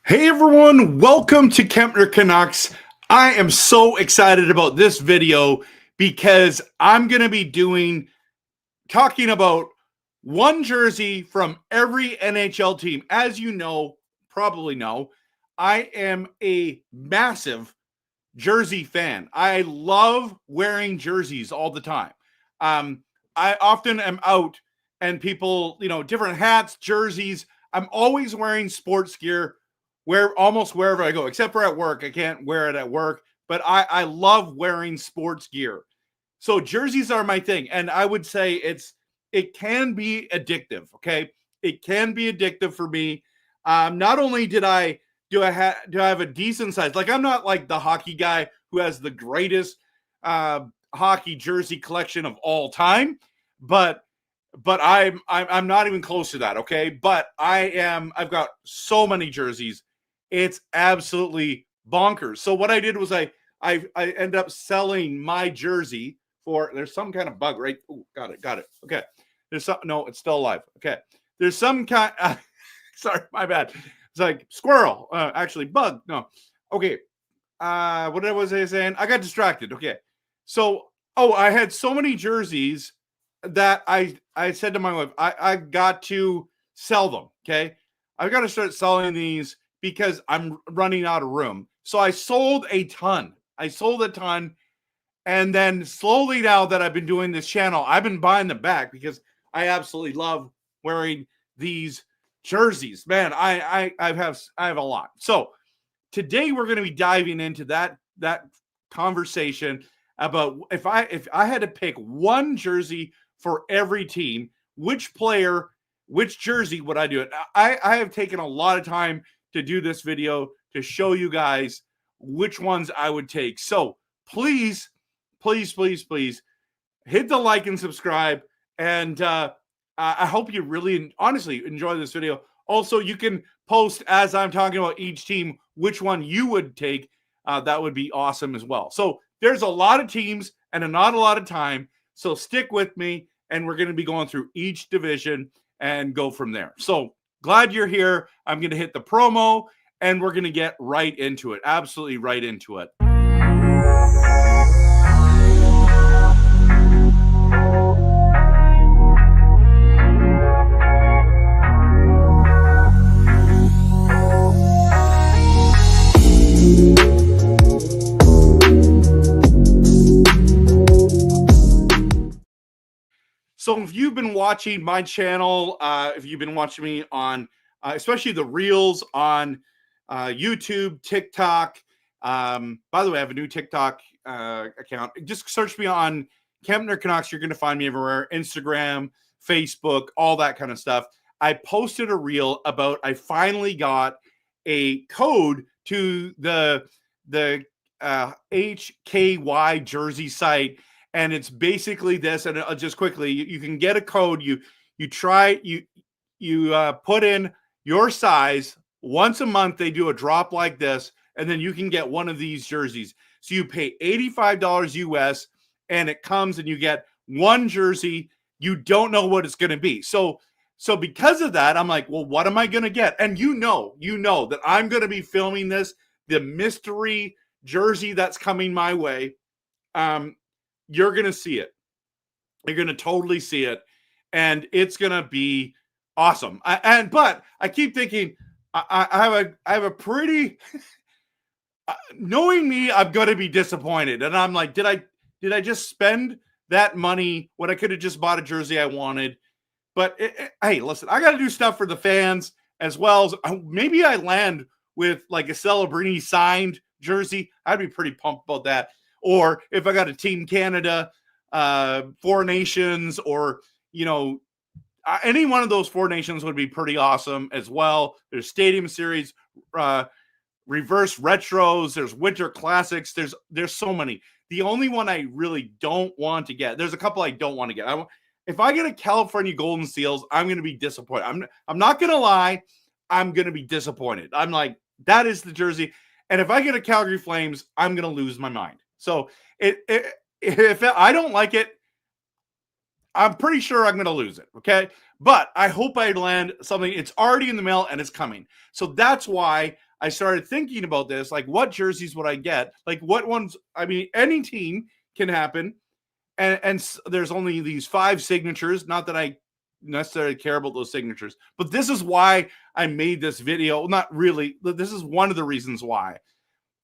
Hey everyone, welcome to Kempner Canucks. I am so excited about this video because I'm going to be talking about one jersey from every NHL team. As you know, probably know, I am a massive jersey fan. I love wearing jerseys all the time. I often am out and people, different hats, jerseys. I'm always wearing sports gear almost wherever I go, except for at work. I can't wear it at work, but I love wearing sports gear. So jerseys are my thing. And I would say it can be addictive. Okay. It can be addictive for me. Not only do I have a decent size, like I'm not like the hockey guy who has the greatest hockey jersey collection of all time, but I'm not even close to that. Okay. But I've got so many jerseys. It's absolutely bonkers. So what I did was I ended up selling my jersey for, there's some kind of bug, right? Oh, got it. Okay. No, it's still alive. Okay. There's some kind, sorry, my bad. It's like squirrel, actually bug. No. Okay. What was I saying? I got distracted. Okay. So, I had so many jerseys that I said to my wife, I got to sell them. Okay. I've got to start selling these because I'm running out of room. So I sold a ton. And then slowly, now that I've been doing this channel, I've been buying them back because I absolutely love wearing these jerseys. Man, I have a lot. So today we're going to be diving into that conversation about if I had to pick one jersey for every team, which jersey would I do it? I have taken a lot of time to do this video to show you guys which ones I would take. So please hit the like and subscribe. And I hope you really honestly enjoy this video. Also, you can post as I'm talking about each team, which one you would take. That would be awesome as well. So there's a lot of teams and not a lot of time. So stick with me, and we're going to be going through each division and go from there. So glad you're here. I'm going to hit the promo, and we're going to get right into it. Absolutely right into it. So if you've been watching my channel, if you've been watching me on, especially the reels on YouTube, TikTok. By the way, I have a new TikTok account. Just search me on Kempner Canucks. You're going to find me everywhere. Instagram, Facebook, all that kind of stuff. I posted a reel about I finally got a code to the HKY jersey site. And it's basically this, and just quickly, you can get a code. You put in your size. Once a month, they do a drop like this, and then you can get one of these jerseys. So you pay $85 US, and it comes, and you get one jersey. You don't know what it's going to be. So because of that, I'm like, well, what am I going to get? And you know that I'm going to be filming this, the mystery jersey that's coming my way. You're going to see it. You're going to totally see it. And it's going to be awesome. But I keep thinking, I have a pretty, knowing me, I'm going to be disappointed. And I'm like, did I just spend that money when I could have just bought a jersey I wanted? But hey, listen, I got to do stuff for the fans as well. As maybe I land with like a Celebrini signed jersey. I'd be pretty pumped about that. Or if I got a Team Canada, Four Nations, or, any one of those Four Nations would be pretty awesome as well. There's Stadium Series, reverse retros. There's Winter Classics. There's so many. The only one I really don't want to get, there's a couple I don't want to get. If I get a California Golden Seals, I'm going to be disappointed. I'm not going to lie. I'm going to be disappointed. I'm like, that is the jersey. And if I get a Calgary Flames, I'm going to lose my mind. So if I don't like it, I'm pretty sure I'm going to lose it. Okay. But I hope I land something. It's already in the mail and it's coming. So that's why I started thinking about this, like what jerseys would I get? Like what ones? I mean, any team can happen. And there's only these 5 signatures. Not that I necessarily care about those signatures, but this is why I made this video. Not really. This is one of the reasons why.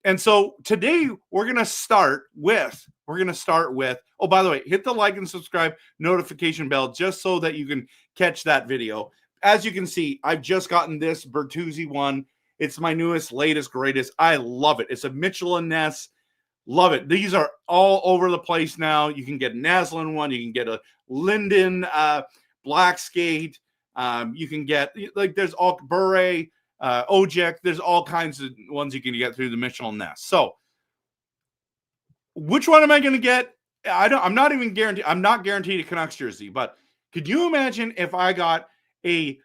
And so today we're going to start with, oh, by the way, hit the like and subscribe notification bell just so that you can catch that video. As you can see, I've just gotten this Bertuzzi one. It's my newest, latest, greatest. I love it. It's a Mitchell and Ness. Love it. These are all over the place now. You can get a Naslin one. You can get a Linden black skate. You can get, like, there's all Bure, Ojek. There's all kinds of ones you can get through the Mitchell and Ness. So which one am I going to get? I'm not even guaranteed. I'm not guaranteed a Canucks jersey, but could you imagine if I got a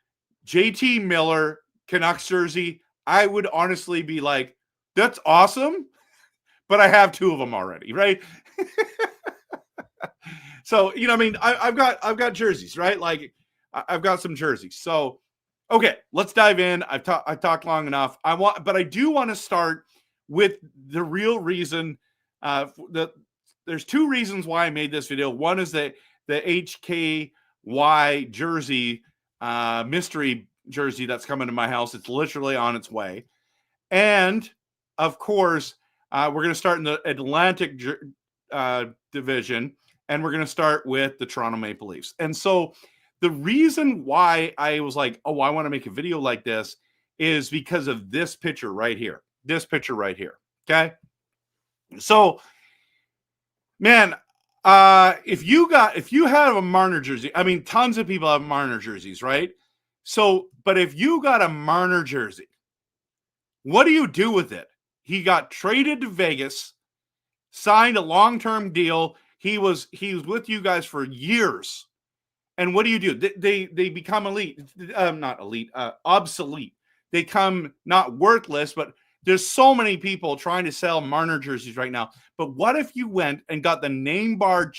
JT Miller Canucks jersey? I would honestly be like, that's awesome. But I have 2 of them already, right? So, you know, I mean, I've got jerseys, right? Like, I've got some jerseys. So, okay, let's dive in. I've talked long enough. But I do want to start with the real reason. There's 2 reasons why I made this video. One is the HKY jersey, mystery jersey that's coming to my house. It's literally on its way, and of course, we're going to start in the Atlantic Division, and we're going to start with the Toronto Maple Leafs. And so the reason why I was like, oh, I want to make a video like this is because of this picture right here. This picture right here. Okay. So, man, if you have a Marner jersey, I mean, tons of people have Marner jerseys, right? So, but if you got a Marner jersey, what do you do with it? He got traded to Vegas, signed a long-term deal. He was with you guys for years. And what do? They become elite. Not elite, obsolete. They come not worthless, but there's so many people trying to sell Marner jerseys right now. But what if you went and got the name bar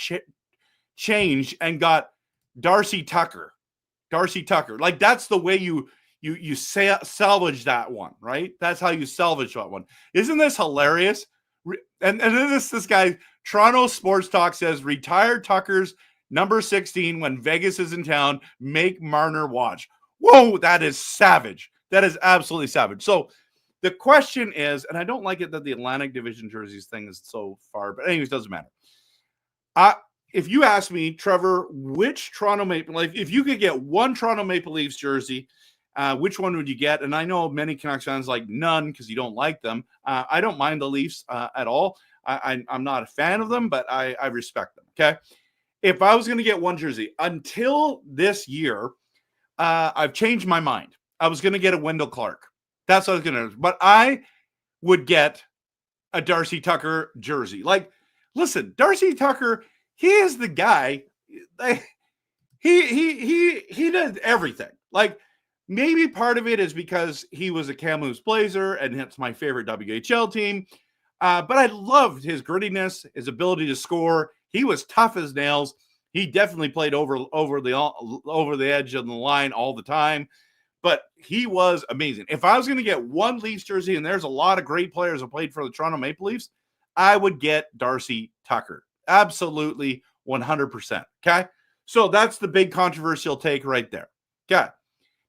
changed and got Darcy Tucker? Darcy Tucker. Like, that's the way you salvage that one, right? That's how you salvage that one. Isn't this hilarious? And this guy, Toronto Sports Talk says, retired Tucker's number 16 when Vegas is in town, make Marner watch. Whoa, that is savage. That is absolutely savage. So the question is, and I don't like it that the Atlantic Division jerseys thing is so far, but anyways, doesn't matter. If you ask me, Trevor, which Toronto Maple Leaf, if you could get one Toronto Maple Leafs jersey, which one would you get? And I know many Canucks fans like none because you don't like them. I don't mind the Leafs at all. I'm not a fan of them, but I respect them. Okay. If I was going to get one jersey until this year, I've changed my mind. I was going to get a Wendell Clark. That's what I was going to, but I would get a Darcy Tucker jersey. Like, listen, Darcy Tucker, he is the guy. He did everything. Like, maybe part of it is because he was a Kamloops Blazer, and it's my favorite WHL team. But I loved his grittiness, his ability to score. He was tough as nails. He definitely played over the edge of the line all the time. But he was amazing. If I was going to get one Leafs jersey, and there's a lot of great players who played for the Toronto Maple Leafs, I would get Darcy Tucker. Absolutely 100%. Okay? So that's the big controversial take right there. Okay.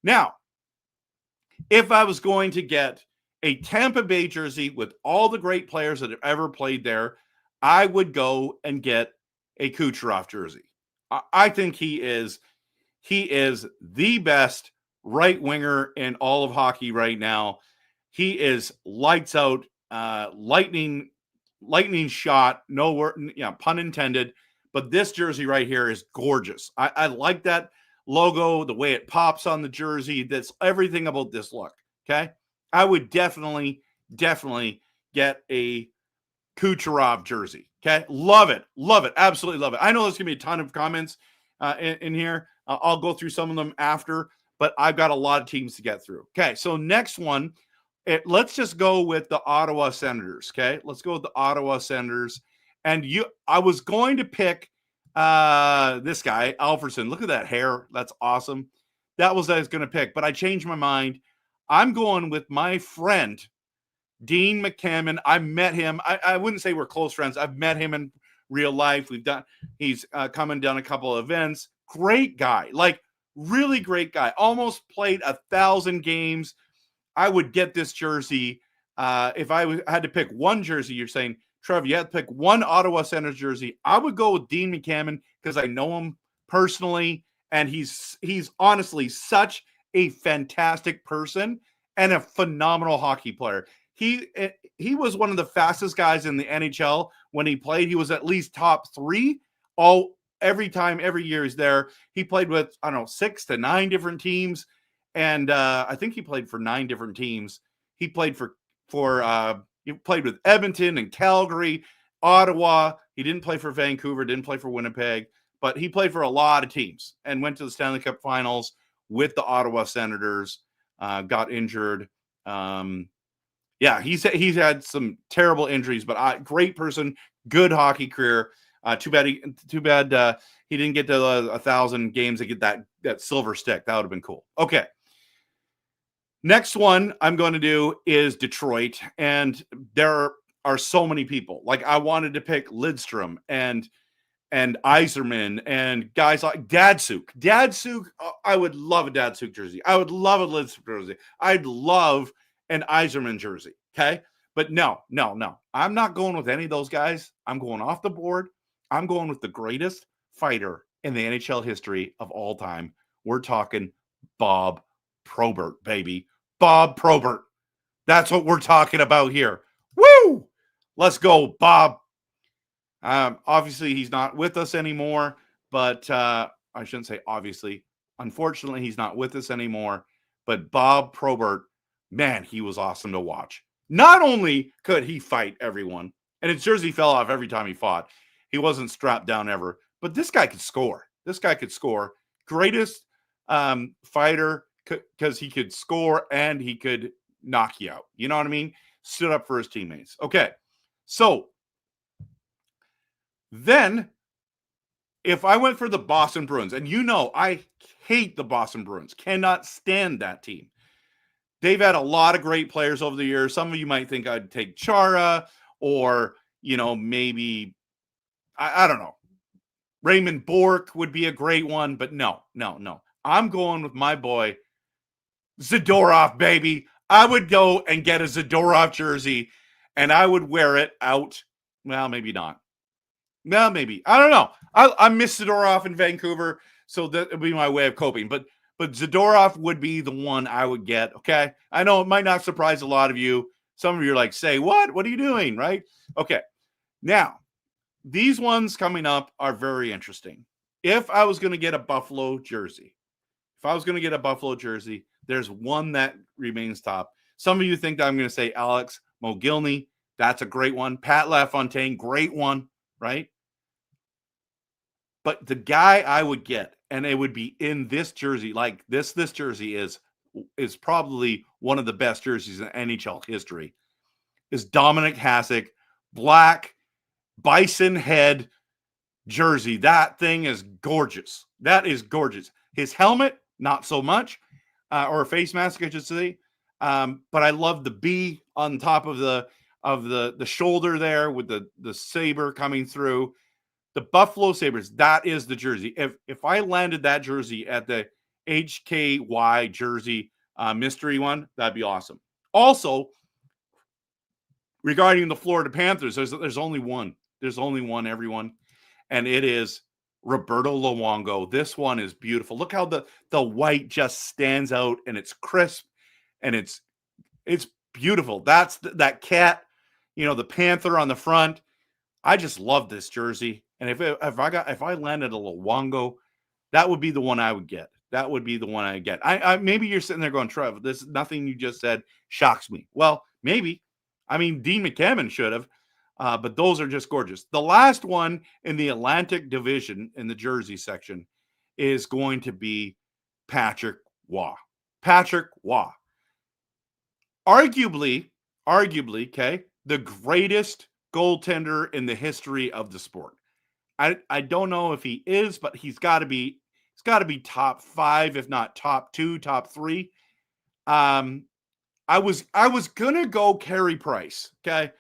Now, if I was going to get a Tampa Bay jersey with all the great players that have ever played there, I would go and get a Kucherov jersey. I think he is the best right winger in all of hockey right now. He is lights out, lightning shot. No word, pun intended. But this jersey right here is gorgeous. I like that logo, the way it pops on the jersey. That's everything about this look. Okay. I would definitely get a Kucherov jersey. Okay. Love it. Absolutely love it. I know there's going to be a ton of comments in here. I'll go through some of them after, but I've got a lot of teams to get through. Okay. So next one, let's just go with the Ottawa Senators. Okay. Let's go with the Ottawa Senators. And I was going to pick this guy, Alfredson. Look at that hair. That's awesome. That was what I was going to pick, but I changed my mind. I'm going with my friend Dean McCammon. I met him. I wouldn't say we're close friends. I've met him in real life. He's come and done a couple of events. Great guy, like really great guy. Almost played 1,000 games. I would get this jersey. If I had to pick one jersey, you're saying, Trev, you had to pick one Ottawa Senators jersey. I would go with Dean McCammon because I know him personally, and he's honestly such a fantastic person and a phenomenal hockey player. He was one of the fastest guys in the NHL when he played. He was at least top 3 every year he's there. He played with, I don't know, 6 to 9 different teams. And I think he played for 9 different teams. He played he played with Edmonton and Calgary, Ottawa. He didn't play for Vancouver, didn't play for Winnipeg, but he played for a lot of teams and went to the Stanley Cup Finals with the Ottawa Senators. Got injured. He's had some terrible injuries, but great person, good hockey career. Too bad he didn't get to 1,000 games to get that silver stick. That would have been cool. Okay. Next one I'm going to do is Detroit, and there are so many people. Like, I wanted to pick Lidstrom and Yzerman and guys like Datsuk. I would love a Datsuk jersey. I would love a Lidstrom jersey. I'd love an Yzerman jersey. Okay, but no. I'm not going with any of those guys. I'm going off the board. I'm going with the greatest fighter in the NHL history of all time. We're talking Bob Probert, baby. Bob Probert. That's what we're talking about here. Woo! Let's go, Bob. Obviously, he's not with us anymore, but I shouldn't say obviously. Unfortunately, he's not with us anymore. But Bob Probert, man, he was awesome to watch. Not only could he fight everyone, and his jersey fell off every time he fought. He wasn't strapped down ever, but this guy could score. Greatest fighter because he could score and he could knock you out. You know what I mean? Stood up for his teammates. Okay, so then if I went for the Boston Bruins, and I hate the Boston Bruins, cannot stand that team. They've had a lot of great players over the years. Some of you might think I'd take Chara or, maybe, I don't know. Raymond Bourque would be a great one, but no. I'm going with my boy, Zadorov, baby. I would go and get a Zadorov jersey, and I would wear it out. Well, maybe not. Well, maybe. I don't know. I miss Zadorov in Vancouver, so that would be my way of coping. But Zadorov would be the one I would get, okay? I know it might not surprise a lot of you. Some of you are like, say, what? What are you doing, right? Okay. Now, these ones coming up are very interesting. If I was going to get a Buffalo jersey, there's one that remains top. Some of you think that I'm going to say Alex Mogilny. That's a great one. Pat LaFontaine, great one, right? But the guy I would get, and it would be in this jersey, like this jersey is probably one of the best jerseys in NHL history, is Dominic Hasek, black bison head jersey. That thing is gorgeous. That is gorgeous. His helmet, not so much, or a face mask, I should say. But I love the B on top of the shoulder there with the saber coming through. The Buffalo Sabres, that is the jersey. If I landed that jersey at the HKY jersey mystery one, that'd be awesome. Also, regarding the Florida Panthers, there's only one. There's only one, everyone. And it is Roberto Luongo. This one is beautiful. Look how the white just stands out, and it's crisp, and it's beautiful. That's that cat, the panther on the front. I just love this jersey. And if I landed a Luongo, that would be the one I would get. That would be the one I get. I maybe you're sitting there going, Trev, this nothing you just said shocks me. Well, maybe. I mean, Dean McCammon should have, but those are just gorgeous. The last one in the Atlantic Division in the jersey section is going to be Patrick Waugh. Patrick Waugh. Arguably, okay, the greatest goaltender in the history of the sport. I don't know if he is, but he's got to be top 5, if not top 2, top 3. I was gonna go Carey Price. Okay.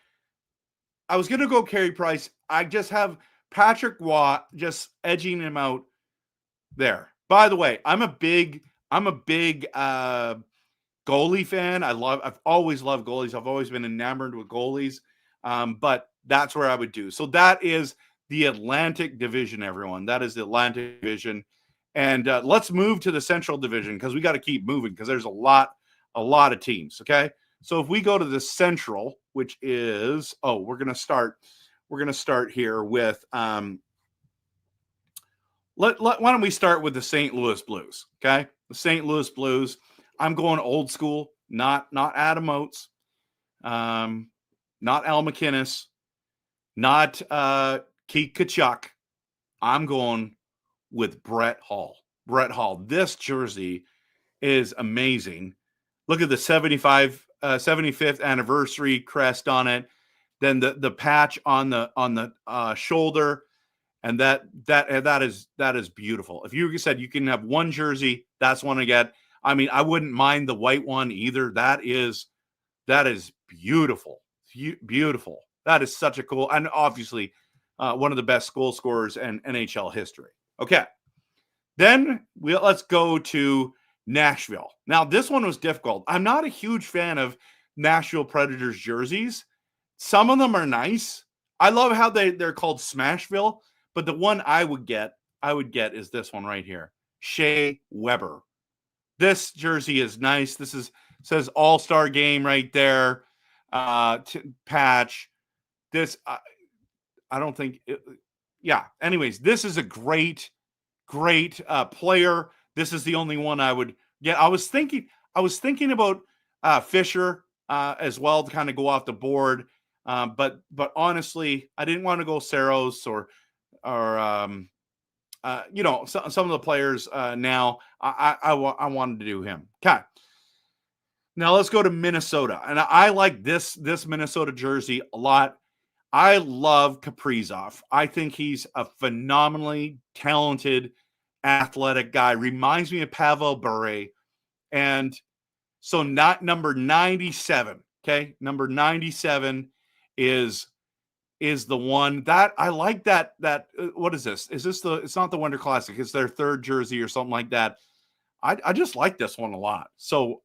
I was gonna go Carey Price. I just have Patrick Watt just edging him out there. By the way, I'm a big goalie fan. I've always loved goalies. I've always been enamored with goalies. But that's where I would do. So that is the Atlantic Division, everyone. That is the Atlantic Division. And let's move to the Central Division because we got to keep moving because there's a lot of teams. Okay. So if we go to the Central, which is, we're gonna start here with why don't we start with the St. Louis Blues? Okay. The St. Louis Blues. I'm going old school, not Adam Oates, not Al McInnes, not Keith Kachuk. I'm going with Brett Hall. Brett Hall. This jersey is amazing. Look at the 75th anniversary crest on it. Then the patch on the shoulder, and that is beautiful. If you said you can have one jersey, that's one I get. I mean, I wouldn't mind the white one either. That is beautiful. Beautiful. That is such a cool, and obviously one of the best goal scorers in NHL history. Okay. Then let's go to Nashville. Now, this one was difficult. I'm not a huge fan of Nashville Predators jerseys. Some of them are nice. I love how they're called Smashville, but the one I would get is this one right here. Shea Weber. This jersey is nice. Says All-Star Game right there. Patch. This I don't think anyways, this is a great player. This is the only one I would get. I was thinking about Fisher as well to kind of go off the board. But honestly, I didn't want to go Saros or some of the players now. I wanted to do him. Okay. Now let's go to Minnesota. And I like this Minnesota jersey a lot. I love Kaprizov. I think he's a phenomenally talented, athletic guy. Reminds me of Pavel Bure. And so not number 97. Okay. Number 97 is the one that I like that what is this? It's not the Winter Classic. It's their third jersey or something like that. I just like this one a lot. So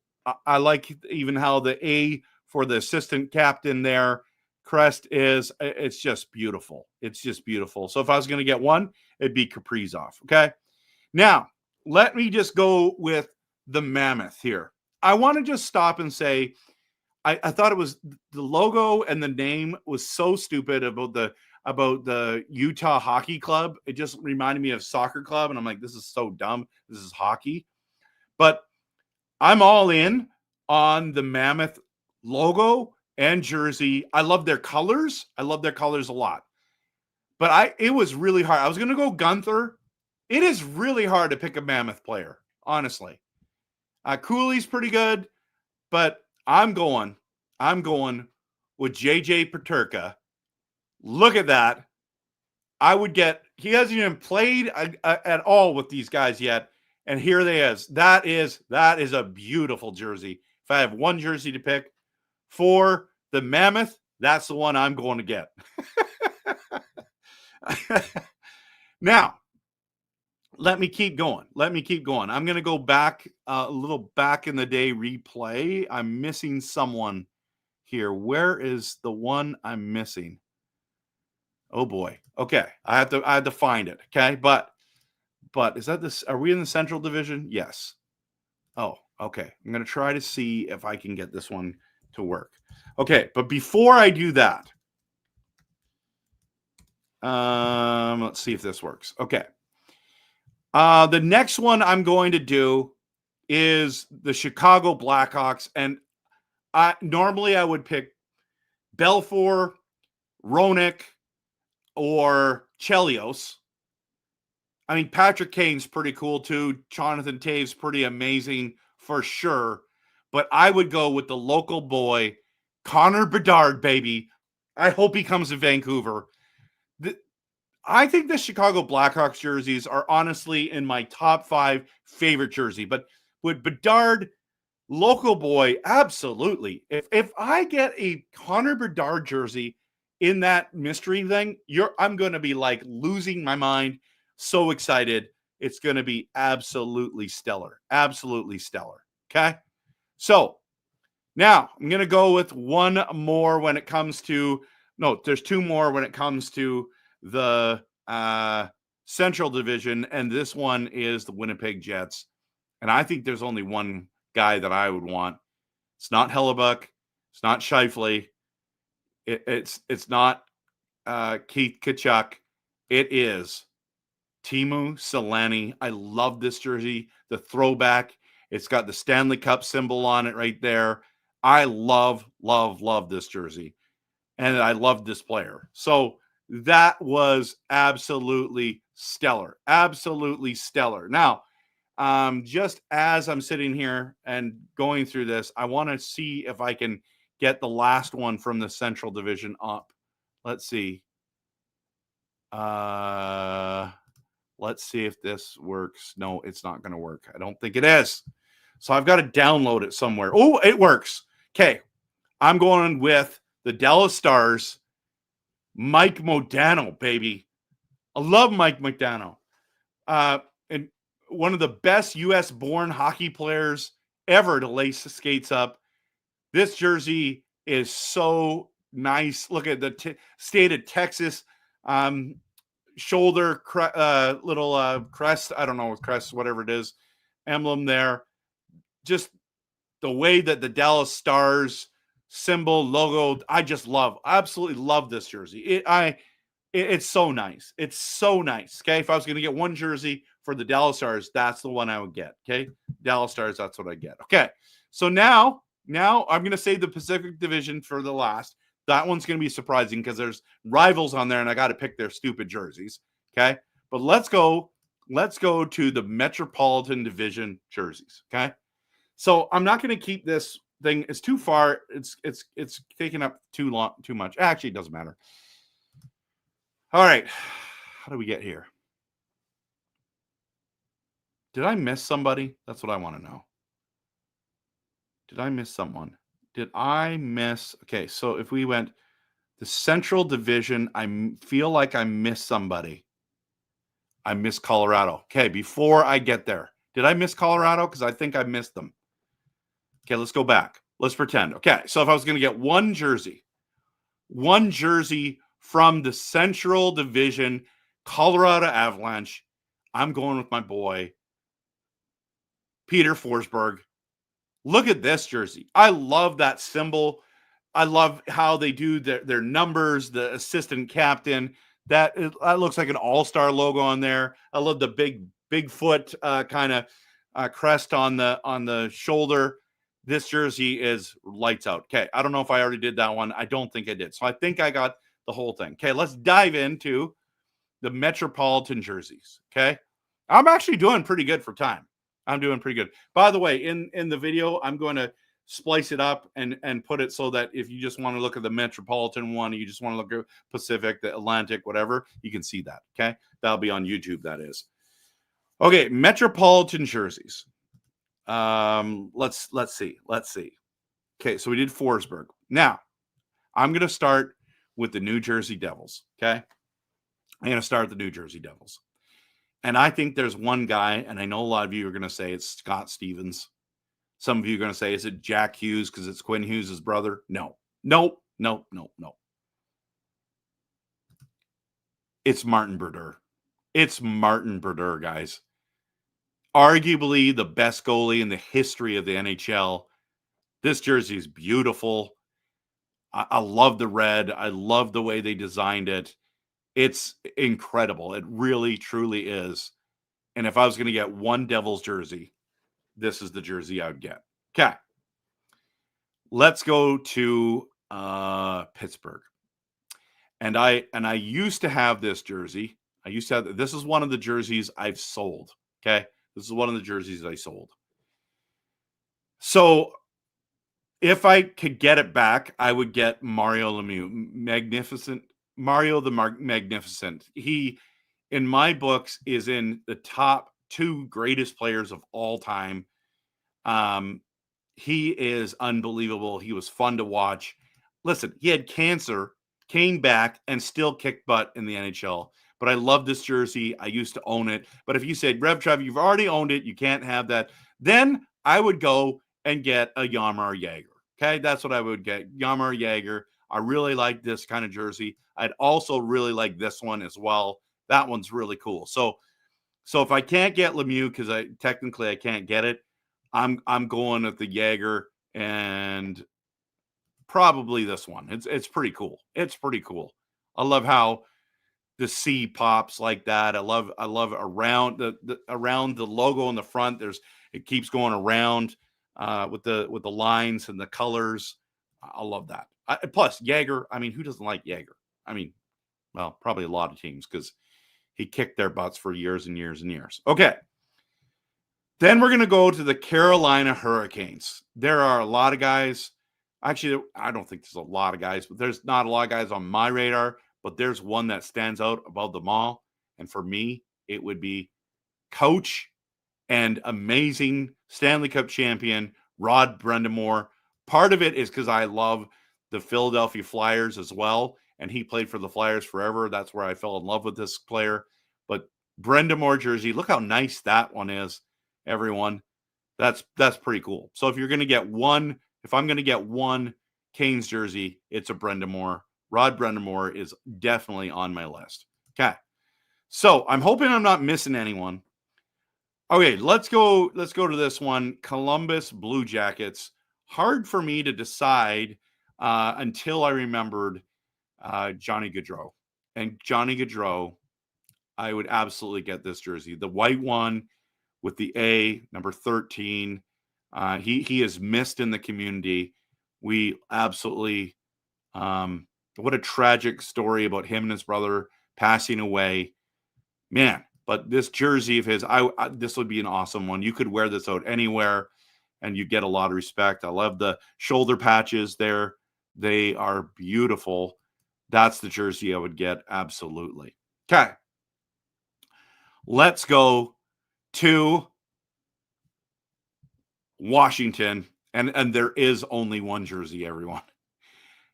I like even how the A for the assistant captain there crest is. It's just beautiful. It's just beautiful. So if I was going to get one, it'd be Kaprizov. Okay. Now let me just go with the Mammoth here. I want to just stop and say, I thought it was the logo and the name was so stupid about the Utah Hockey Club. It just reminded me of soccer club. And I'm like, this is so dumb. This is hockey. But I'm all in on the Mammoth logo and jersey. I love their colors. I love their colors a lot. But it was really hard. I was going to go Gunther. It is really hard to pick a Mammoth player, honestly. Cooley's pretty good, but I'm going with JJ Peterka. Look at that. He hasn't even played at all with these guys yet. And here they is. That is a beautiful jersey. If I have one jersey to pick for the Mammoth, that's the one I'm going to get. Now, let me keep going. I'm going to go back a little back in the day replay. I'm missing someone here. Where is the one I'm missing? Oh boy. Okay. I had to find it. Okay. But is that this? Are we in the Central Division? Yes. Oh, okay. I'm going to try to see if I can get this one to work. Okay. But before I do that, let's see if this works. Okay. The next one I'm going to do is the Chicago Blackhawks. And normally I would pick Belfour, Roenick, or Chelios. I mean, Patrick Kane's pretty cool too. Jonathan Tave's pretty amazing for sure. But I would go with the local boy, Connor Bedard, baby. I hope he comes to Vancouver. I think the Chicago Blackhawks jerseys are honestly in my top 5 favorite jersey. But with Bedard, Local boy, absolutely. If I get a Connor Bedard jersey in that mystery thing, I'm going to be like losing my mind. So excited. It's going to be absolutely stellar. Absolutely stellar. Okay. So now I'm going to go with one more when it comes to, no, there's two more when it comes to the Central Division. And this one is the Winnipeg Jets. And I think there's only one guy that I would want. It's not Hellebuck. It's not Scheifele. It's not Keith Tkachuk. It is Teemu Selanne. I love this jersey. The throwback. It's got the Stanley Cup symbol on it right there. I love this jersey. And I love this player. So that was absolutely stellar. Absolutely stellar. Now, just as I'm sitting here and going through this, I want to see if I can get the last one from the Central Division up. Let's see. Let's see if this works. No, it's not going to work. I don't think it is. So I've got to download it somewhere. Oh, it works. Okay. I'm going with the Dallas Stars, Mike Modano, baby. I love Mike Modano. And one of the best U.S.-born hockey players ever to lace the skates up. This jersey is so nice. Look at the state of Texas shoulder little crest. I don't know, crest, whatever it is, emblem there. Just the way that the Dallas Stars symbol, logo, I just absolutely love this jersey. It's so nice. It's so nice. Okay. If I was going to get one jersey for the Dallas Stars, that's the one I would get. Okay. Dallas Stars, that's what I get. Okay. So now I'm going to save the Pacific Division for the last. That one's going to be surprising because there's rivals on there and I got to pick their stupid jerseys. Okay. But let's go to the Metropolitan Division jerseys. Okay. So I'm not going to keep this thing. It's too far. It's taking up too much. Actually, it doesn't matter. All right. How do we get here? Did I miss somebody? That's what I want to know. Did I miss someone? Did I miss? Okay, so if we went the Central Division, I feel like I missed somebody. I missed Colorado. Okay, before I get there, did I miss Colorado? Because I think I missed them. Okay, let's go back. Let's pretend. Okay, so if I was going to get one jersey from the Central Division, Colorado Avalanche, I'm going with my boy, Peter Forsberg. Look at this jersey. I love that symbol. I love how they do their numbers, the assistant captain. That looks like an all-star logo on there. I love the Bigfoot kind of crest on the shoulder. This jersey is lights out. Okay, I don't know if I already did that one. I don't think I did. So I think I got the whole thing. Okay, let's dive into the Metropolitan jerseys. Okay, I'm actually doing pretty good for time. I'm doing pretty good. By the way, in the video, I'm going to splice it up and put it so that if you just want to look at the Metropolitan one, you just want to look at Pacific, the Atlantic, whatever, you can see that. Okay, that'll be on YouTube. That is. Okay, Metropolitan jerseys. Let's see. Okay, so we did Forsberg. Now, I'm going to start with the New Jersey Devils. Okay, I'm going to start with the New Jersey Devils. And I think there's one guy, and I know a lot of you are going to say it's Scott Stevens. Some of you are going to say, is it Jack Hughes because it's Quinn Hughes' brother? No. It's Martin Brodeur. It's Martin Brodeur, guys. Arguably the best goalie in the history of the NHL. This jersey is beautiful. I love the red. I love the way they designed it. It's incredible. It really, truly is. And if I was going to get one Devils jersey, this is the jersey I would get. Okay. Let's go to Pittsburgh. And I used to have this jersey. This is one of the jerseys I've sold. Okay. This is one of the jerseys I sold. So if I could get it back, I would get Mario Lemieux. Mario the Magnificent. He, in my books, is in the top 2 greatest players of all time. he is unbelievable. He was fun to watch. Listen, he had cancer, came back, and still kicked butt in the NHL. But I love this jersey. I used to own it. But if you said, RevTrev, you've already owned it, you can't have that, then I would go and get a Jaromir Jagr. Okay, that's what I would get. Jaromir Jagr. I really like this kind of jersey. I'd also really like this one as well. That one's really cool. So if I can't get Lemieux, because I can't get it, I'm going with the Jagr and probably this one. It's pretty cool. It's pretty cool. I love how the C pops like that. I love around the logo in the front. It keeps going around with the lines and the colors. I love that. Plus Jagr. I mean, who doesn't like Jagr? I mean, well, probably a lot of teams because he kicked their butts for years and years and years. Okay. Then we're going to go to the Carolina Hurricanes. There are a lot of guys. Actually, I don't think there's a lot of guys, but there's not a lot of guys on my radar. But there's one that stands out above them all. And for me, it would be coach and amazing Stanley Cup champion, Rod Brind'Amour. Part of it is because I love the Philadelphia Flyers as well. And he played for the Flyers forever. That's where I fell in love with this player. But Brind'Amour jersey, look how nice that one is, everyone. That's pretty cool. So if you're going to get one, if I'm going to get one Canes jersey, it's a Brind'Amour. Rod Brind'Amour is definitely on my list. Okay. So I'm hoping I'm not missing anyone. Okay, let's go to this one. Columbus Blue Jackets. Hard for me to decide until I remembered Johnny Gaudreau. And Johnny Gaudreau, I would absolutely get this jersey. The white one with the A, number 13. He is missed in the community. We absolutely what a tragic story about him and his brother passing away. Man, but this jersey of his, this would be an awesome one. You could wear this out anywhere and you get a lot of respect. I love the shoulder patches there. They are beautiful. That's the jersey I would get. Absolutely. Okay. Let's go to Washington. And there is only one jersey, everyone.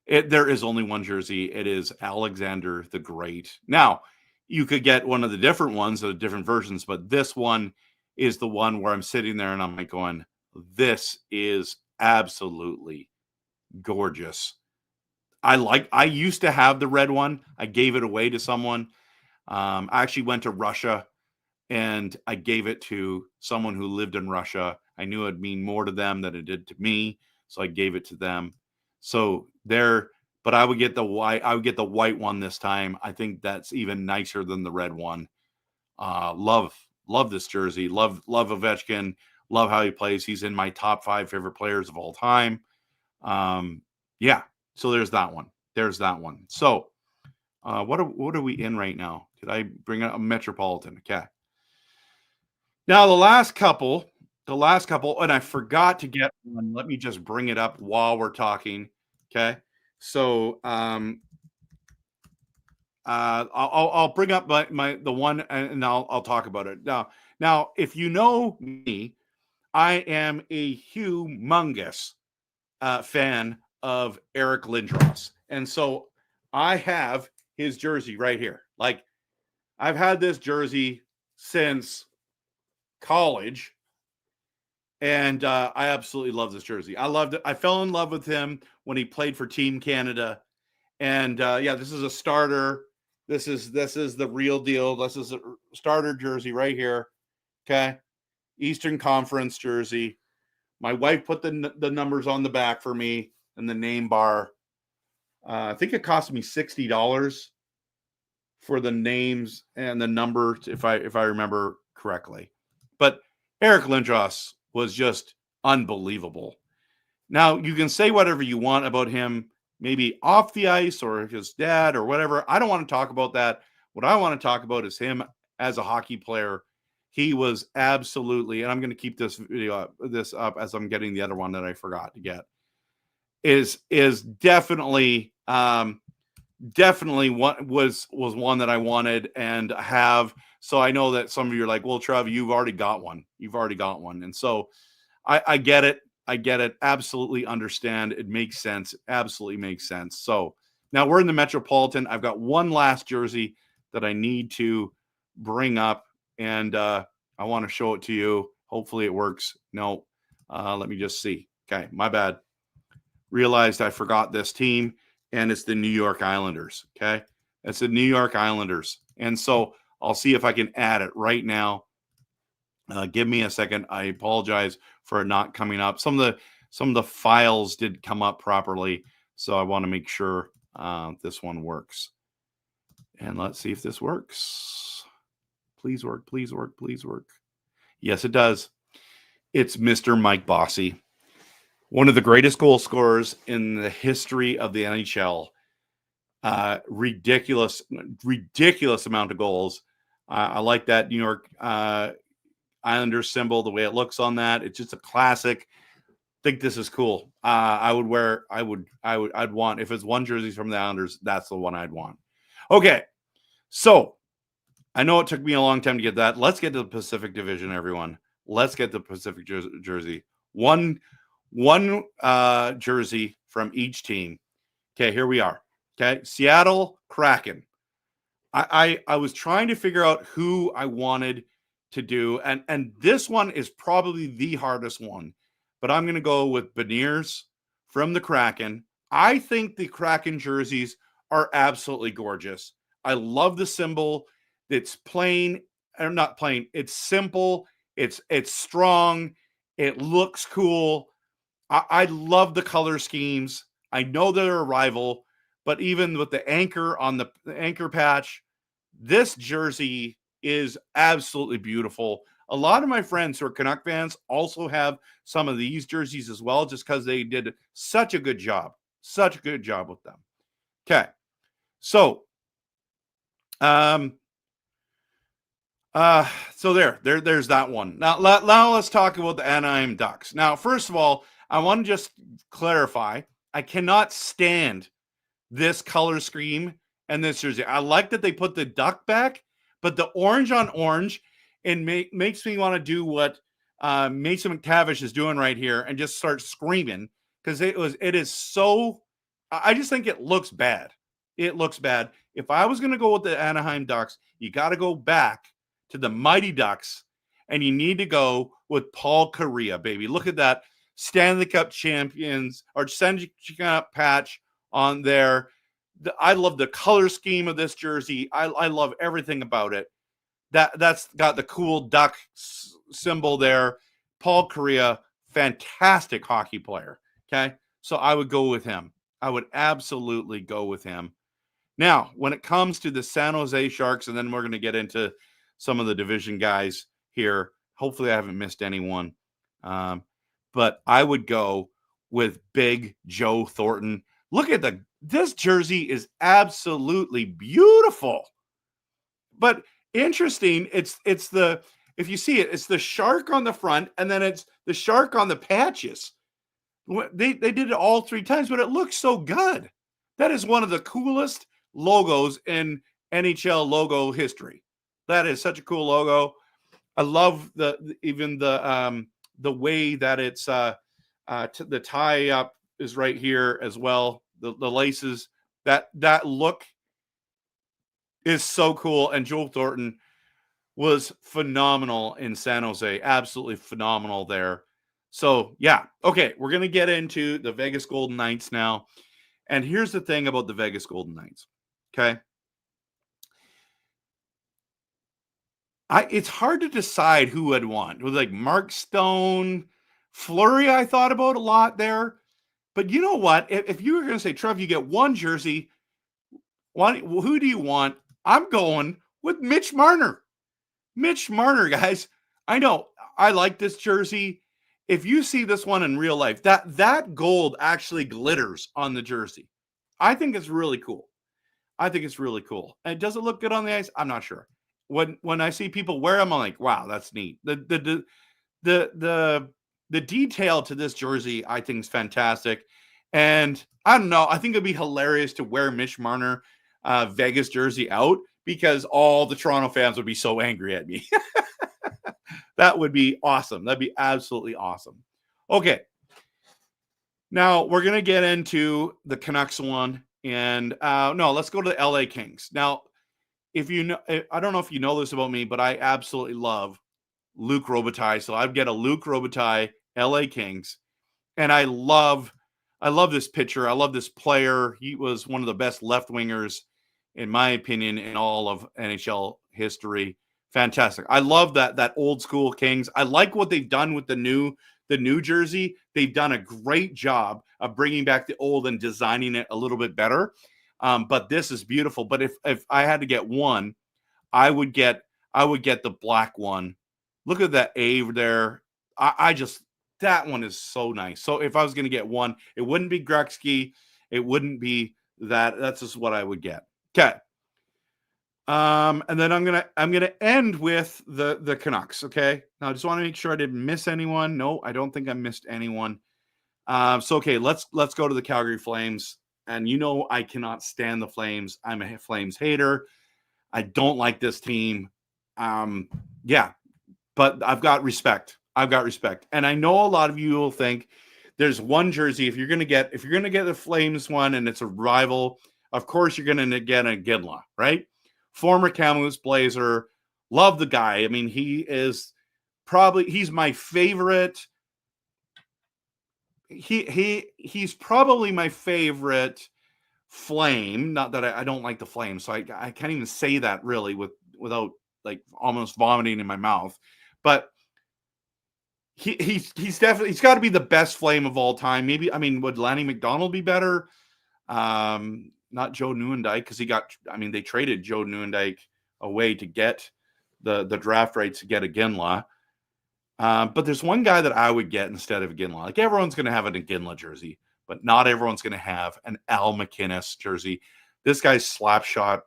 There is only one jersey. It is Alexander the Great. Now, you could get one of the different ones, the different versions, but this one is the one where I'm sitting there and I'm like going, this is absolutely gorgeous. I used to have the red one. I gave it away to someone. I actually went to Russia and I gave it to someone who lived in Russia. I knew it'd mean more to them than it did to me, so I gave it to them. So but I would get the white. I would get the white one this time. I think that's even nicer than the red one. Love this jersey. Love Ovechkin. Love how he plays. He's in my top 5 favorite players of all time. Yeah. So there's that one. So what are we in right now? Did I bring up a Metropolitan? Okay. Now the last couple, and I forgot to get one. Let me just bring it up while we're talking. Okay. So I'll bring up the one and I'll talk about it. Now, if you know me, I am a humongous fan of Eric Lindros. And so I have his jersey right here. Like, I've had this jersey since college. And I absolutely love this jersey. I loved it. I fell in love with him when he played for Team Canada. And yeah, this is a starter. This is the real deal. This is a starter jersey right here. Okay. Eastern Conference jersey. My wife put the numbers on the back for me and the name bar. I think it cost me $60 for the names and the number, if I remember correctly. But Eric Lindros was just unbelievable. Now, you can say whatever you want about him, maybe off the ice or his dad or whatever. I don't want to talk about that. What I want to talk about is him as a hockey player. He was absolutely, and I'm going to keep this video up as I'm getting the other one that I forgot to get, is definitely what was one that I wanted and have. So I know that some of you are like, well, Trev, you've already got one. And so I get it. I get it. Absolutely understand. It makes sense. Absolutely makes sense. So now we're in the Metropolitan. I've got one last jersey that I need to bring up, and I want to show it to you. Hopefully it works. No, let me just see. Okay, my bad. Realized I forgot this team, and it's the New York Islanders. Okay, it's the New York Islanders. And so I'll see if I can add it right now. Give me a second. I apologize for it not coming up. Some of the files did come up properly, so I want to make sure this one works. And let's see if this works. Please work, please work, please work. Yes, it does. It's Mr. Mike Bossy, one of the greatest goal scorers in the history of the NHL. Ridiculous amount of goals. I like that New York Islanders symbol, the way it looks on that. It's just a classic. Think this is cool. I'd want, if it's one jersey from the Islanders, that's the one I'd want. Okay, so I know it took me a long time to get that. Let's get to the Pacific Division, everyone. Let's get the Pacific jersey. One jersey from each team. Okay, here we are. Okay, Seattle Kraken. I was trying to figure out who I wanted to do, and this one is probably the hardest one, but I'm going to go with Beniers from the Kraken. I think the Kraken jerseys are absolutely gorgeous. I love the symbol. It's plain, or not plain. It's simple. It's strong. It looks cool. I love the color schemes. I know they're a rival, but even with the anchor on the anchor patch, this jersey is absolutely beautiful. A lot of my friends who are Canuck fans also have some of these jerseys as well, just because they did such a good job. Such a good job with them. Okay. So, there's that one. Now let's talk about the Anaheim Ducks. Now, first of all, I want to just clarify, I cannot stand this color scheme and this jersey. I like that they put the duck back, but the orange on orange makes me want to do what Mason McTavish is doing right here and just start screaming, because it is so, I just think it looks bad. It looks bad. If I was going to go with the Anaheim Ducks, you got to go back to the Mighty Ducks, and you need to go with Paul Kariya, baby. Look at that Stanley Cup champions or Stanley Cup patch on there. I love the color scheme of this jersey. I love everything about it. That's got the cool duck symbol there. Paul Kariya, fantastic hockey player. Okay, so I would go with him. I would absolutely go with him. Now, when it comes to the San Jose Sharks, and then we're going to get into some of the division guys here. Hopefully I haven't missed anyone. But I would go with Big Joe Thornton. Look at this jersey is absolutely beautiful. But interesting, it's the, if you see it, it's the shark on the front, and then it's the shark on the patches. They did it all three times, but it looks so good. That is one of the coolest logos in NHL logo history. That is such a cool logo. I love the way that it's the tie up is right here as well. The laces, that look is so cool. And Joe Thornton was phenomenal in San Jose. Absolutely phenomenal there. So yeah. Okay. We're going to get into the Vegas Golden Knights now. And here's the thing about the Vegas Golden Knights. Okay. It's hard to decide who I'd want. It was like Mark Stone, Fleury, I thought about a lot there. But you know what? If you were going to say, Trev, you get one jersey, who do you want? I'm going with Mitch Marner. Mitch Marner, guys. I know. I like this jersey. If you see this one in real life, that gold actually glitters on the jersey. I think it's really cool. And does it look good on the ice? I'm not sure. When I see people wear them, I'm like, wow, that's neat. The detail to this jersey, I think, is fantastic. And I don't know, I think it'd be hilarious to wear Mitch Marner Vegas jersey out, because all the Toronto fans would be so angry at me. That would be awesome. That'd be absolutely awesome. Okay, Now we're going to get into the Canucks one. And no, let's go to the LA Kings. Now, if you know, I don't know if you know this about me, but I absolutely love Luc Robitaille. So I'd get a Luc Robitaille LA Kings. And I love this pitcher. I love this player. He was one of the best left wingers, in my opinion, in all of NHL history. Fantastic. I love that old school Kings. I like what they've done with the new jersey. They've done a great job of bringing back the old and designing it a little bit better. But this is beautiful. But if I had to get one, I would get the black one. Look at that A there. I just, that one is so nice. So if I was going to get one, it wouldn't be Gretzky. It wouldn't be that. That's just what I would get. Okay. And then I'm gonna end with the Canucks. Okay. Now I just want to make sure I didn't miss anyone. No, I don't think I missed anyone. So okay, let's go to the Calgary Flames. And you know I cannot stand the Flames. I'm a Flames hater. I don't like this team. Yeah, but I've got respect. And I know a lot of you will think there's one jersey. If you're gonna get the Flames one and it's a rival, of course you're gonna get a Ginla, right? Former Kamloops Blazer. Love the guy. I mean, he's my favorite. He's probably my favorite Flame. Not that I don't like the Flames, so I can't even say that really without like almost vomiting in my mouth. But he's definitely, he's got to be the best Flame of all time. Maybe, I mean, would Lanny McDonald be better? Not Joe Nieuwendyk, because they traded Joe Nieuwendyk away to get the draft rights to get a Ginla. But there's one guy that I would get instead of a Ginla. Like, everyone's going to have a Ginla jersey, but not everyone's going to have an Al MacInnis jersey. This guy's slap shot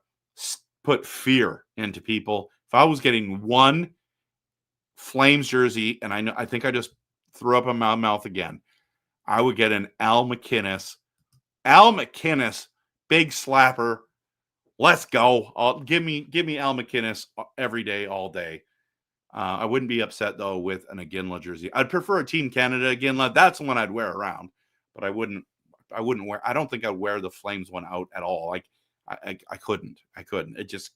put fear into people. If I was getting one Flames jersey, and I think I just threw up in my mouth again, I would get an Al MacInnis. Al MacInnis, big slapper. Let's go. Give me Al MacInnis every day, all day. I wouldn't be upset though with an Ginla jersey. I'd prefer a Team Canada Ginla. That's the one I'd wear around, but I wouldn't wear. I don't think I'd wear the Flames one out at all. Like I couldn't. It just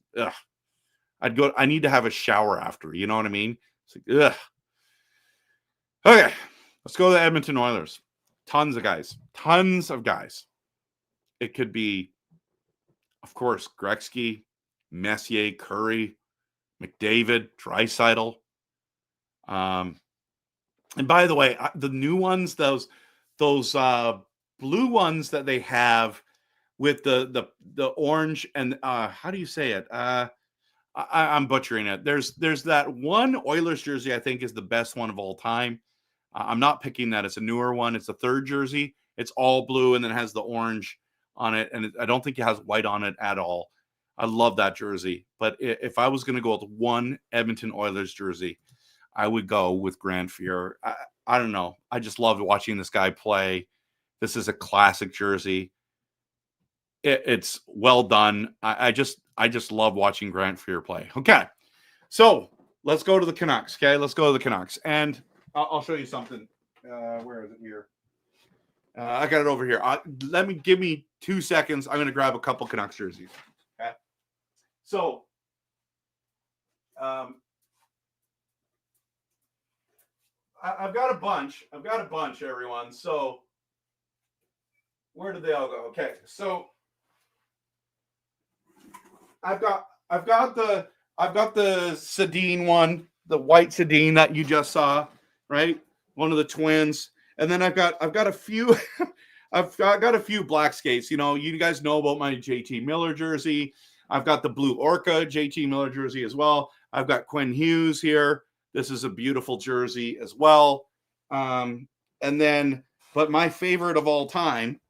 I need to have a shower after. You know what I mean? It's like, ugh. Okay, let's go to the Edmonton Oilers. Tons of guys. It could be, of course, Gretzky, Messier, Curry, McDavid, Draisaitl. And by the way, the new ones, those blue ones that they have with the orange and how do you say it? I'm butchering it. There's that one Oilers jersey I think is the best one of all time. I'm not picking that. It's a newer one. It's a third jersey. It's all blue and then it has the orange on it, and I don't think it has white on it at all. I love that jersey. But if I was going to go with one Edmonton Oilers jersey, I would go with Grant Fuhr. I don't know. I just loved watching this guy play. This is a classic jersey. It's well done. I just love watching Grant Fuhr play. Okay, so let's go to the Canucks. Okay, let's go to the Canucks, and I'll show you something. Where is it here? I got it over here. Give me 2 seconds. I'm going to grab a couple Canucks jerseys. Okay. So, I've got a bunch. Everyone. So, where did they all go? Okay. So, I've got the Sedin one, the white Sedin that you just saw, right? One of the twins. And then I've got a few I've got a few black skates. You know, you guys know about my JT Miller jersey. I've got the blue Orca JT Miller jersey as well. I've got Quinn Hughes here. This is a beautiful jersey as well. And then, but my favorite of all time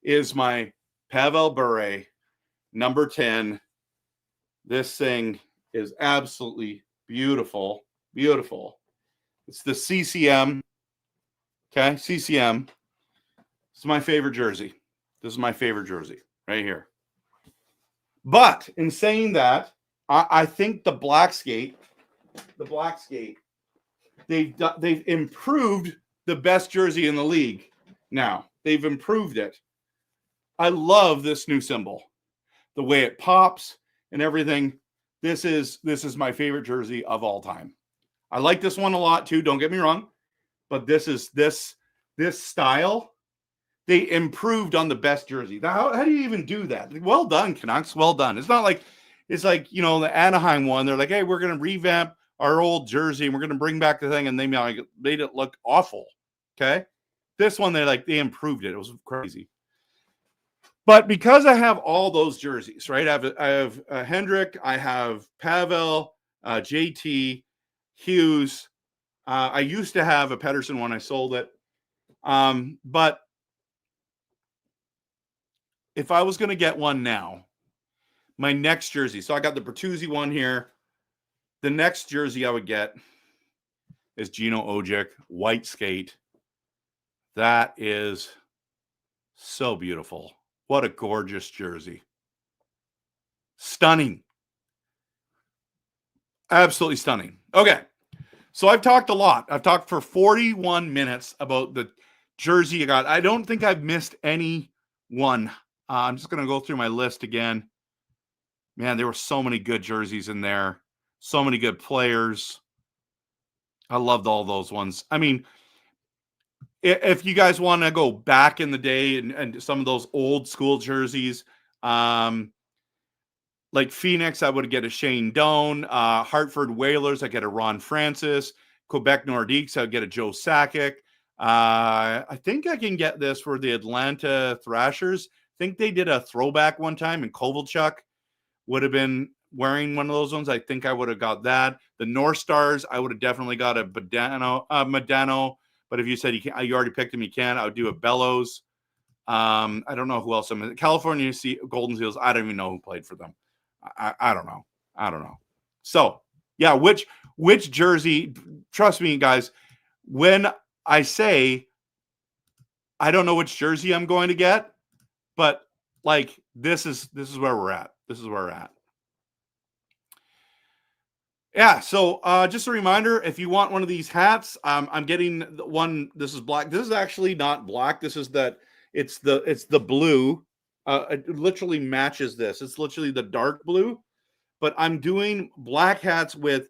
is my Pavel Bure number 10. This thing is absolutely beautiful. It's the CCM. Okay, CCM. This is my favorite jersey. Right here. But in saying that, I think the black skate, they've improved the best jersey in the league now. They've improved it. I love this new symbol. The way it pops and everything. This is my favorite jersey of all time. I like this one a lot too, don't get me wrong. But this style, they improved on the best jersey. Now, how do you even do that? Well done, Canucks. Well done. It's not like it's like, you know, the Anaheim one. They're like, hey, we're going to revamp our old jersey and we're going to bring back the thing, and they made it look awful. Okay. This one, they improved it. It was crazy. But because I have all those jerseys, right? I have Hendrick, I have Pavel, JT, Hughes. I used to have a Pettersson one. I sold it. But if I was going to get one now, my next jersey. So I got the Bertuzzi one here. The next jersey I would get is Gino Ojic, white skate. That is so beautiful. What a gorgeous jersey. Stunning. Absolutely stunning. Okay. So I've talked a lot. I've talked for 41 minutes about the jersey you got. I don't think I've missed any one. I'm just going to go through my list again. Man, there were so many good jerseys in there. So many good players. I loved all those ones. I mean, if you guys want to go back in the day and some of those old school jerseys, like Phoenix, I would get a Shane Doan. Hartford Whalers, I get a Ron Francis. Quebec Nordiques, I would get a Joe Sakic. I think I can get this for the Atlanta Thrashers. I think they did a throwback one time, and Kovalchuk would have been wearing one of those ones. I think I would have got that. The North Stars, I would have definitely got a Modano. But if you said you already picked him, you can. I would do a Bellows. I don't know who else. California Golden Seals, I don't even know who played for them. I don't know. I don't know. So, yeah, which jersey, trust me, guys, when I say I don't know which jersey I'm going to get, but like this is where we're at. This is where we're at. Yeah, so just a reminder, if you want one of these hats, I'm getting one. This is black. This is actually not black. This is it's the blue. It literally matches this. It's literally the dark blue. But I'm doing black hats with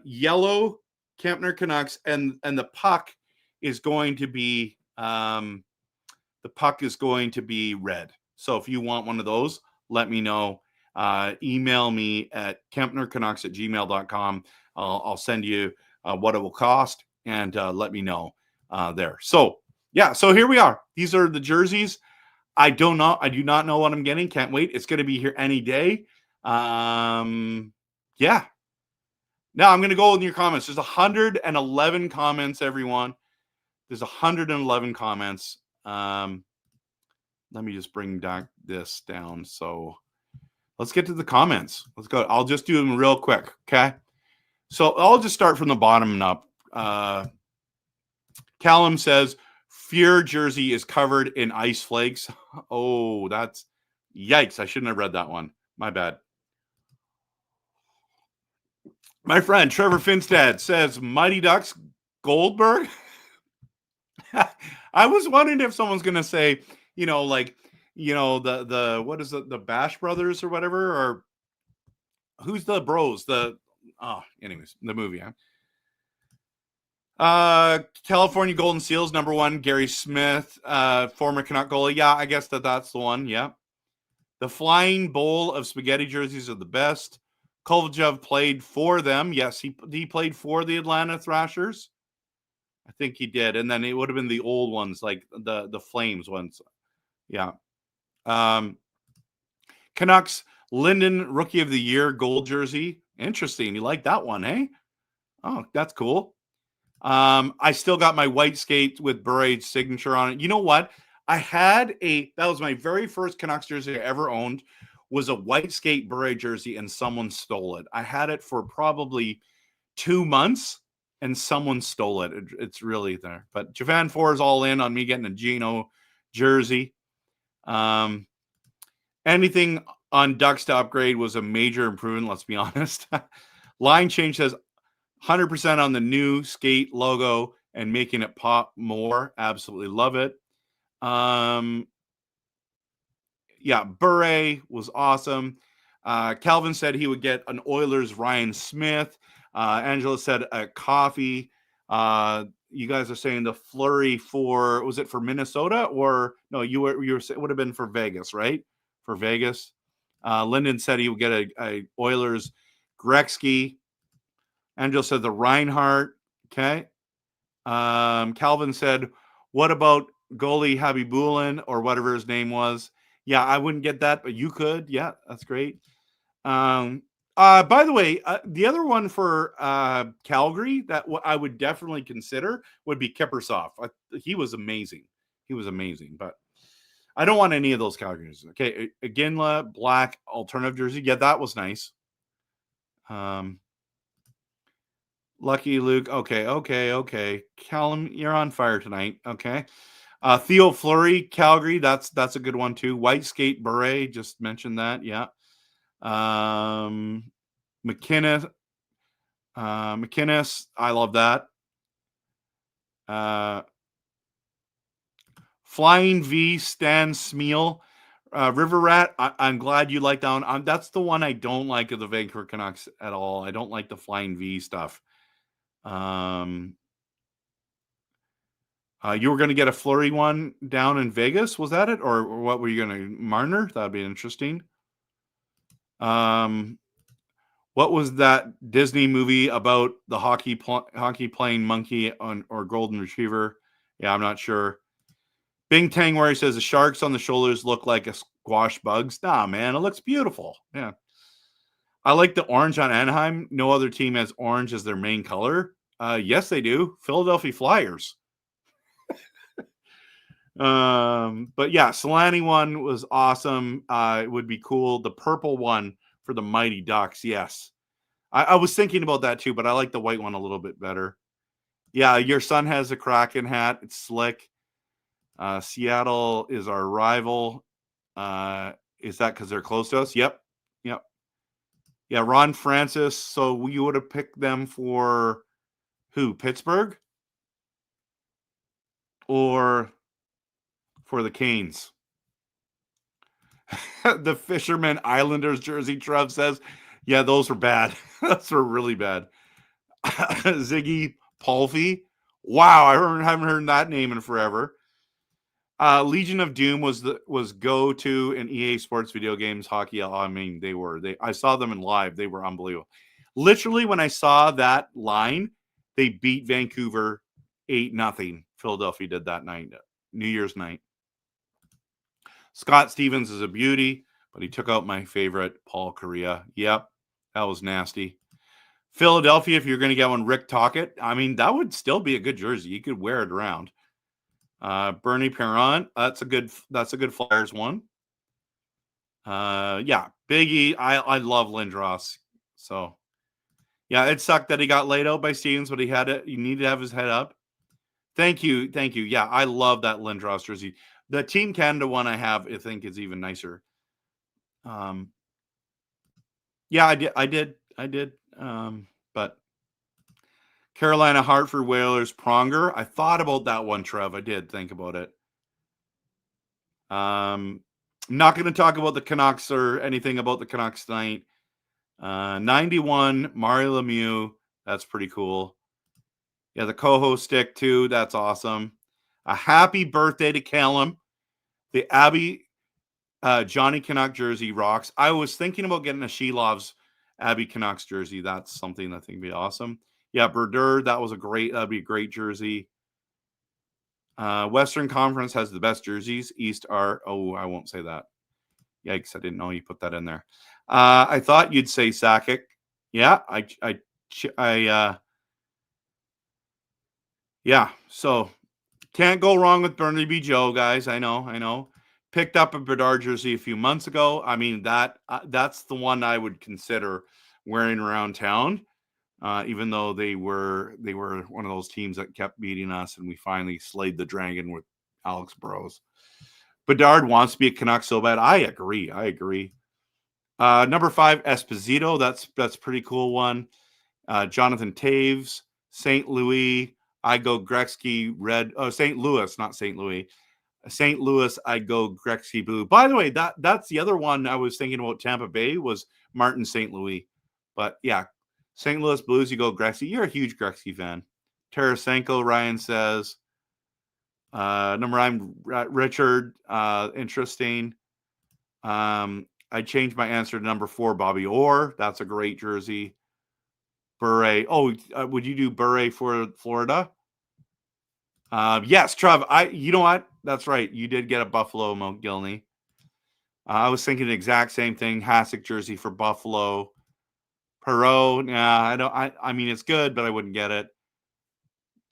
yellow Kempner Canucks, and the puck is going to be red. So if you want one of those, let me know. Email me at kempnercanucks@gmail.com. I'll send you what it will cost, and let me know there. So yeah, so here we are. These are the jerseys. I do not know what I'm getting. Can't wait. It's going to be here any day. Yeah. Now I'm going to go in your comments. There's 111 comments, everyone. There's 111 comments. Let me just bring this down. So let's get to the comments. Let's go. I'll just do them real quick. Okay. So I'll just start from the bottom and up. Callum says, Fear jersey is covered in ice flakes. Oh, that's yikes. I shouldn't have read that one. My bad. My friend Trevor Finstad says, Mighty Ducks Goldberg. I was wondering if someone's going to say, the what is it, the Bash Brothers or whatever, or who's the bros? Anyways, the movie, huh? California Golden Seals, number 1, Gary Smith, former Canuck goalie. Yeah, I guess that's the one. Yeah. The Flying Bowl of Spaghetti jerseys are the best. Kovalchuk played for them. Yes, he played for the Atlanta Thrashers. I think he did. And then it would have been the old ones, like the Flames ones. Yeah. Canucks Linden Rookie of the Year gold jersey. Interesting. You like that one, eh? Oh, that's cool. I still got my white skate with Bure's signature on it. You know what? That was my very first Canucks jersey I ever owned, was a white skate Bure jersey, and someone stole it. I had it for probably 2 months, and someone stole it. It's really there. But Javan 4 is all in on me getting a Gino jersey. Anything on Ducks to upgrade was a major improvement, let's be honest. Line change says 100% on the new skate logo and making it pop more. Absolutely love it. Yeah, Bure was awesome. Calvin said he would get an Oilers Ryan Smith. Angela said a coffee. You guys are saying the flurry for, was it for Minnesota or no? You were it would have been for Vegas, right? For Vegas. Lyndon said he would get a Oilers Gretzky. Angela said the Reinhardt. Okay. Calvin said, what about goalie Habibulin or whatever his name was? Yeah, I wouldn't get that, but you could. Yeah, that's great. By the way, the other one for Calgary that I would definitely consider would be Kiprusoff. He was amazing. He was amazing, but I don't want any of those Calgary's. Okay, Iginla, black, alternative jersey. Yeah, that was nice. Lucky Luke. Okay. Callum, you're on fire tonight. Okay. Theo Fleury, Calgary. That's a good one too. White Skate Beret. Just mentioned that. Yeah. McKinnis. I love that. Flying V, Stan Smeal. River Rat, I'm glad you like that one. That's the one I don't like of the Vancouver Canucks at all. I don't like the Flying V stuff. You were going to get a Flurry one down in Vegas. Was that it? Or what were you going to, Marner? That'd be interesting. What was that Disney movie about the hockey playing monkey or golden retriever? Yeah, I'm not sure. Bing Tang, where he says the sharks on the shoulders look like a squash bugs. Nah, man, it looks beautiful. Yeah. I like the orange on Anaheim. No other team has orange as their main color. Yes, they do. Philadelphia Flyers. But yeah, Solani one was awesome. It would be cool. The purple one for the Mighty Ducks. Yes. I was thinking about that too, but I like the white one a little bit better. Yeah, your son has a Kraken hat. It's slick. Seattle is our rival. Is that because they're close to us? Yep. Yeah, Ron Francis. So you would have picked them for who? Pittsburgh? Or for the Canes? The Fisherman Islanders jersey, Trev says. Yeah, those were bad. Those were really bad. Ziggy Palfy. Wow, I haven't heard that name in forever. Legion of Doom was go to in EA Sports video games hockey. I mean, I saw them in live. They were unbelievable. Literally, when I saw that line, they beat Vancouver 8-0. Philadelphia did that night, New Year's night. Scott Stevens is a beauty, but he took out my favorite, Paul Correa. Yep, that was nasty. Philadelphia, if you're going to get one, Rick Tocchet. I mean, that would still be a good jersey. You could wear it around. Bernie Perron, that's a good Flyers one. Yeah, Biggie. I love Lindros. So yeah, it sucked that he got laid out by Stevens, but he had it. He needed to have his head up. Thank you. Yeah, I love that Lindros jersey. The Team Canada one I have, I think, is even nicer. Yeah, I did. But Carolina, Hartford Whalers, Pronger. I thought about that one, Trev. I did think about it. I'm not going to talk about the Canucks or anything about the Canucks tonight. 91, Mario Lemieux. That's pretty cool. Yeah, the Coho stick too. That's awesome. A happy birthday to Callum. The Abby Johnny Canuck jersey rocks. I was thinking about getting a Shelov's Abby Canucks jersey. That's something I think would be awesome. Yeah, Berdur, that'd be a great jersey. Western Conference has the best jerseys. East are, I won't say that. Yikes, I didn't know you put that in there. I thought you'd say Sakic. Yeah, yeah, so can't go wrong with Burnaby Joe, guys. I know. Picked up a Bedard jersey a few months ago. I mean, that's the one I would consider wearing around town. Even though they were one of those teams that kept beating us, and we finally slayed the dragon with Alex Burrows. Bedard wants to be a Canuck so bad. I agree. Number 5, Esposito. That's pretty cool one. Jonathan Taves, St. Louis. I go Gretzky red. Oh, St. Louis, not St. Louis. St. Louis, I go Gretzky blue. By the way, that's the other one I was thinking about. Tampa Bay was Martin St. Louis. But yeah, St. Louis Blues, you go Gretzky. You're a huge Gretzky fan. Tarasenko, Ryan says. Number 9, Richard. Interesting. I changed my answer to number 4, Bobby Orr. That's a great jersey. Bure. Oh, would you do Bure for Florida? Yes, Trev. You know what? That's right. You did get a Buffalo Mount Gilney. I was thinking the exact same thing. Hasek jersey for Buffalo. Perot. Yeah, I don't. I mean, it's good, but I wouldn't get it.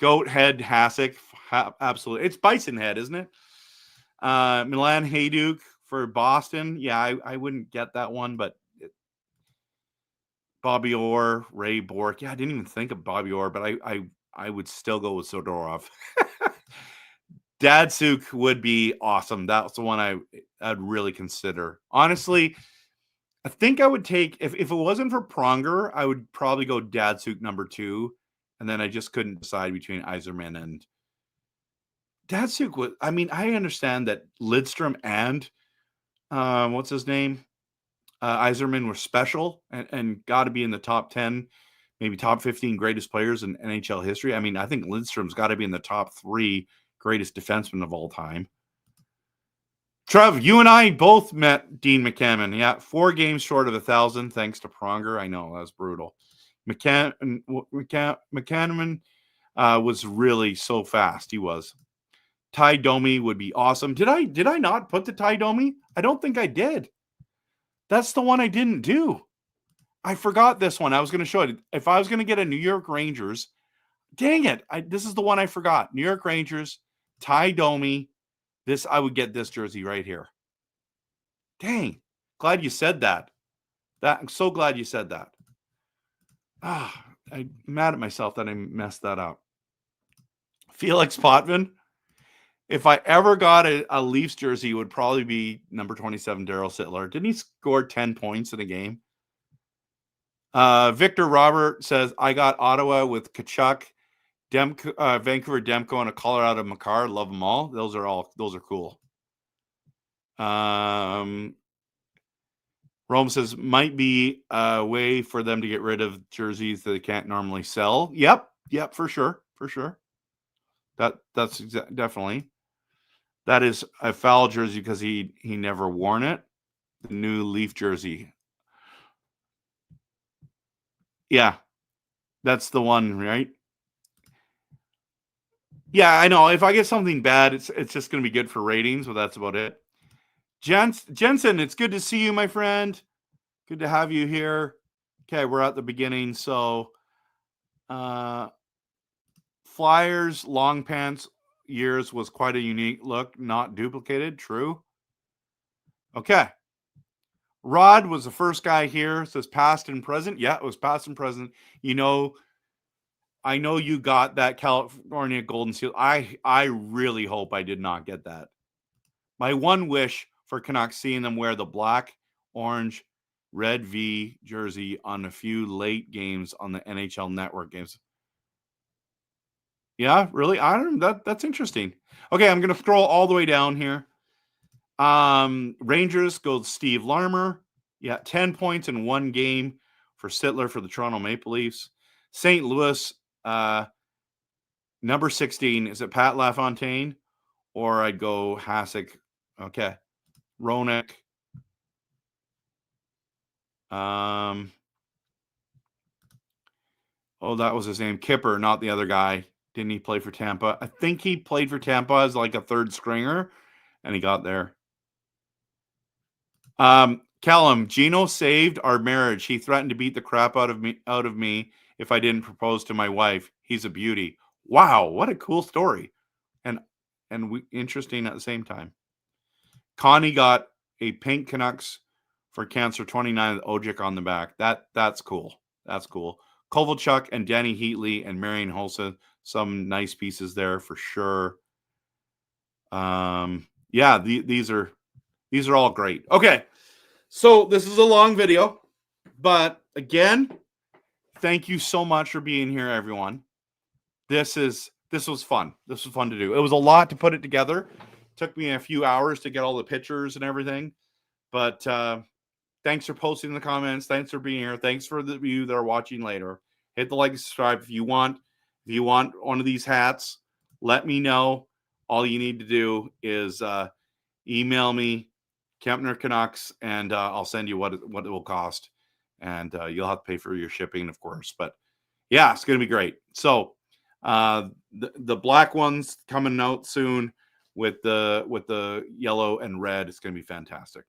Goat head Hasek. Absolutely. It's Bison head, isn't it? Milan Hayduk for Boston. Yeah, I wouldn't get that one, but Bobby Orr, Ray Bourque. Yeah, I didn't even think of Bobby Orr, but I would still go with Sodorov. Datsuk would be awesome. That's the one I'd really consider. Honestly, I think I would take, if it wasn't for Pronger, I would probably go Datsuk number 2. And then I just couldn't decide between Yzerman and Datsuk. I mean, I understand that Lidstrom and what's his name? Yzerman were special and got to be in the top 10, maybe top 15 greatest players in NHL history. I mean, I think Lidstrom's got to be in the top 3 greatest defensemen of all time. Trev, you and I both met Dean McCammon. Yeah, 4 games short of 1,000 thanks to Pronger. I know, that's brutal. McCammon was really so fast. He was. Ty Domi would be awesome. Did I not put the Ty Domi? I don't think I did. That's the one I didn't do. I forgot this one. I was going to show it. If I was going to get a New York Rangers, dang it. This is the one I forgot. New York Rangers, Ty Domi. I would get this jersey right here. Dang. Glad you said that. I'm so glad you said that. I'm mad at myself that I messed that up. Felix Potvin. If I ever got a Leafs jersey, it would probably be number 27, Daryl Sittler. Didn't he score 10 points in a game? Victor Robert says, I got Ottawa with Tkachuk, Vancouver Demko, and a Colorado Makar. Love them all. Those are cool. Rome says, might be a way for them to get rid of jerseys that they can't normally sell. Yep, for sure. That's definitely. That is a foul jersey because he never worn it. The new Leaf jersey. Yeah, that's the one, right? Yeah, I know. If I get something bad, it's just going to be good for ratings, but that's about it. Jensen, it's good to see you, my friend. Good to have you here. Okay, we're at the beginning. So, Flyers long pants years was quite a unique look, not duplicated. True. Okay. Rod was the first guy here. It says past and present. Yeah, it was past and present. I know you got that California Golden Seal. I really hope I did not get that. My one wish for Canucks, seeing them wear the black, orange, red V jersey on a few late games on the NHL Network games. Yeah, really? I don't know. That's interesting. Okay, I'm going to scroll all the way down here. Rangers goes Steve Larmer. Yeah, 10 points in 1 game for Sittler for the Toronto Maple Leafs. St. Louis, number 16. Is it Pat LaFontaine? Or I'd go Hasek. Okay. Roenick. Oh, that was his name. Kipper, not the other guy. Didn't he play for Tampa? I think he played for Tampa as like a third stringer, and he got there. Callum, Gino saved our marriage. He threatened to beat the crap out of me if I didn't propose to my wife. He's a beauty. Wow, what a cool story. And interesting at the same time. Connie got a pink Canucks for Cancer 29 with Ojic on the back. That's cool. That's cool. Kovalchuk and Danny Heatley and Marion Holson, some nice pieces there for sure. Yeah, these are all great. Okay, so this is a long video, but again, thank you so much for being here, everyone. This is this was fun. This was fun to do. It was a lot to put it together. Took me a few hours to get all the pictures and everything. But thanks for posting in the comments. Thanks for being here. Thanks for the you that are watching later. Hit the like and subscribe if you want. If you want one of these hats, let me know. All you need to do is email me, Kempner Canucks, and I'll send you what it will cost. And you'll have to pay for your shipping, of course. But yeah, it's going to be great. So the black one's coming out soon with the yellow and red. It's going to be fantastic.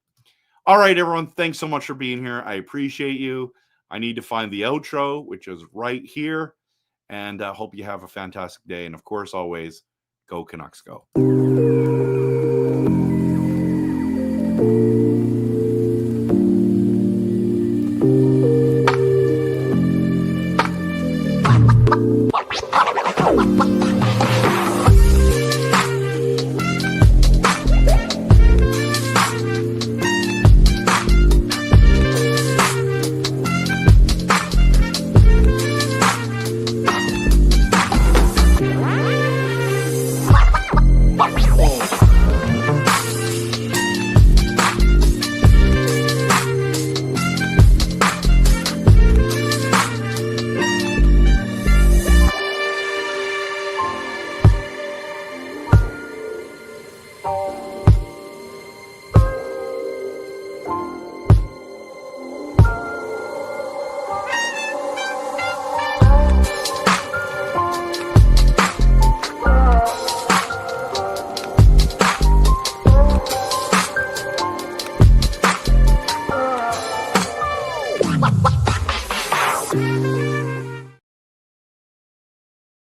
All right, everyone. Thanks so much for being here. I appreciate you. I need to find the outro, which is right here. And I hope you have a fantastic day. And of course, always, go Canucks, go.